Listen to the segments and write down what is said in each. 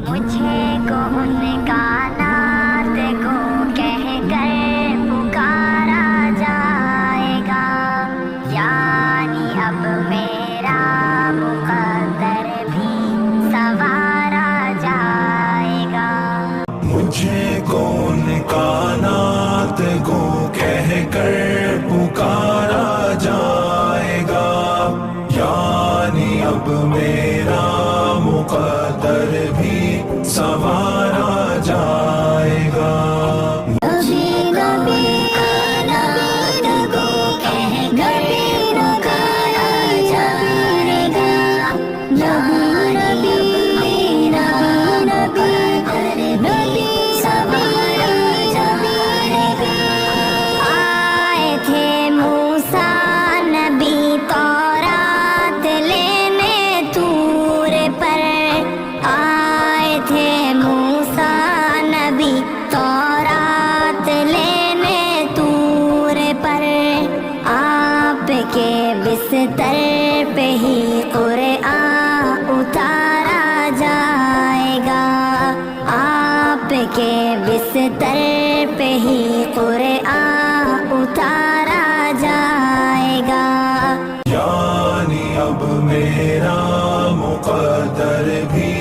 مجھے کو ان کا نعت گو کہہ کر پکارا جائے گا، یعنی اب میرا مقدر بھی سنوارا جائے گا۔ مجھے کون کا نعت گو کہہ کر پکارا جائے گا، یعنی اب میرا مقدر بھی سنوارا جائے گا۔ نبی نبی کا نعت گو کہہ کر پکارا جائے گا، یعنی اب میرا مقدر بھی سنوارا جائے گا۔ آئے تھے موسیٰ نبی تورات لینے طور پر، آئے تھے موسیٰ نبی تورات لینے طور پر، آپ کے بستر پہ ہی قرآن اتارا جائے گا، آپ کے بستر پہ ہی قرآن اتارا جائے گا۔ یعنی اب میرا مقدر بھی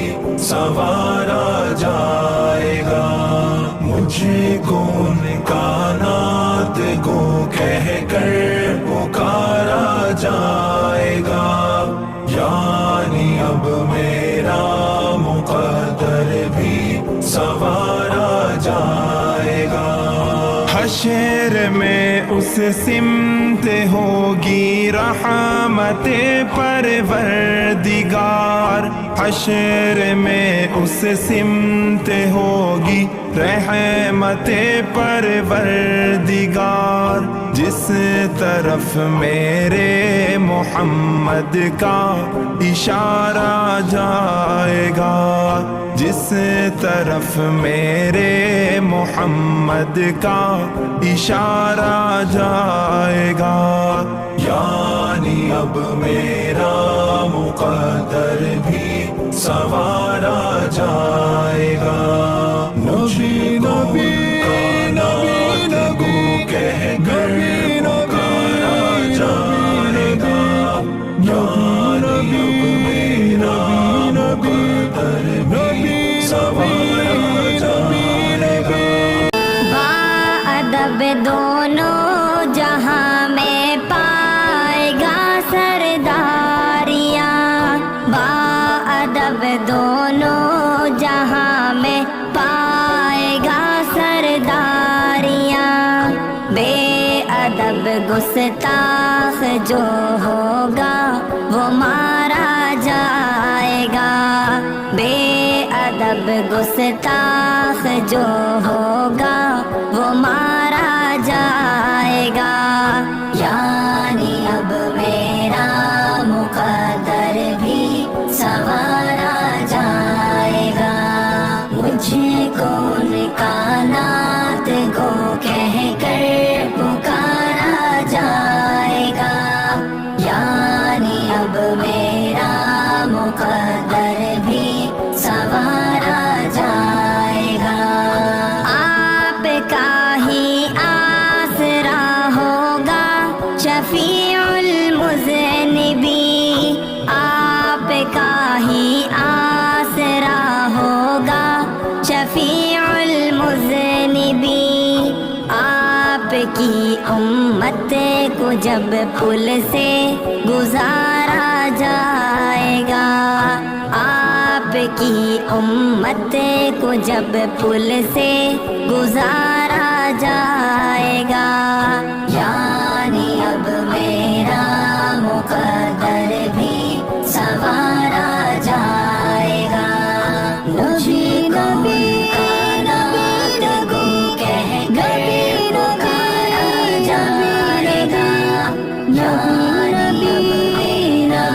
سنوارا جائے گا۔ مجھے کون کا نعت گو کہہ کر پکارا جائے گا، یعنی اب میرا مقدر بھی سنوارا جائے گا۔ حشر میں اس سمت ہوگی رحمت پروردگار، حشر میں اس سمت ہوگی رحمت پروردگار، جس طرف میرے محمد کا اشارہ جائے گا، جس طرف میرے محمد کا اشارہ جائے گا، یعنی اب میرا مقدر بھی سنوارا جائے گا۔ نبی نبی نبی نبی کہہ کر پکارا جائے گا، یعنی اب میرا مقدر بھی سنوارا جائے گا۔ باادب دونوں جہاں میں پائے گا سرداریاں، باادب دونوں جہاں میں پائے گا سرداریاں، بے ادب گستاخ جو ہوگا وہ مارا جائے گا، بے ادب گستاخ جو ہوگا وہ مارا جائے گا، یعنی اب میرا مقدر بھی سنوارا جائے گا۔ مجھے کون کا نعت گو کہہ کر پکارا جائے گا، یعنی اب میرا مقدر بھی سنوارا جائے گا۔ آپ کا ہی آسرا ہوگا شفیع المذنبین، آپ کا ہی آسرا ہوگا شفیع المذنبین، آپ کی امت کو جب پل سے گزارا جائے گا، آپ کی امت کو جب پل سے گزارا جائے گا، یعنی اب میرا مقدر بھی سنوارا جائے گا۔ نبی نبی کا نعت گو کہہ کر پکارا جائے گا، یعنی اب میرا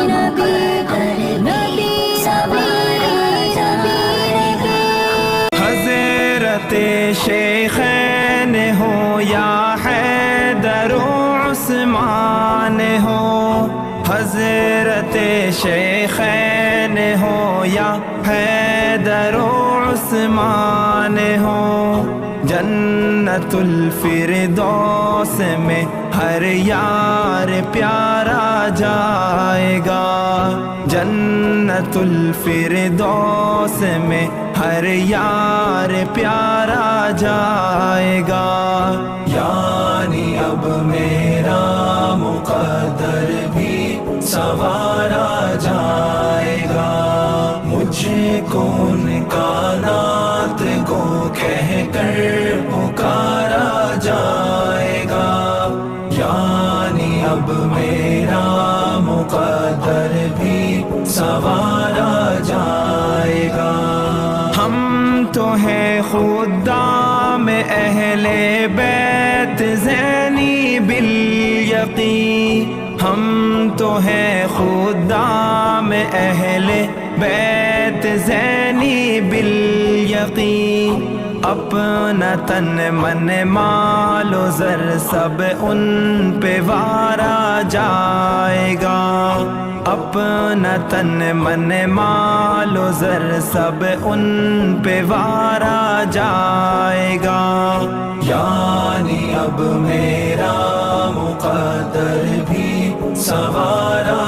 مقدر بھی سنوارا جائے گا۔ حضرت شیخین ہو یا حیدر و عثمان ہو، حضرت شیخین ہو یا حیدر و عثمان ہو، جنت الفردوس میں ہر یار پیارا جائے گا، جنت الفردوس میں ہر یار پیارا جائے گا۔ یعنی اب میرا مقدر بھی سنوارا جائے گا، مجھ کو ان کا نعت کو کہہ کر پکارا جائے گا، یعنی اب میرا مقدر بھی سنوارا جائے گا۔ ہم تو ہیں خدام اہل بیت زینی بالیقین، ہم تو ہیں خدام اہل بیت زینی بالیقین، اپنا تن من مال و زر سب ان پہ وارا جائے گا، اپنا تن من مال و زر سب ان پہ وارا جائے گا، یعنی اب میرا مقدر بھی سنوارا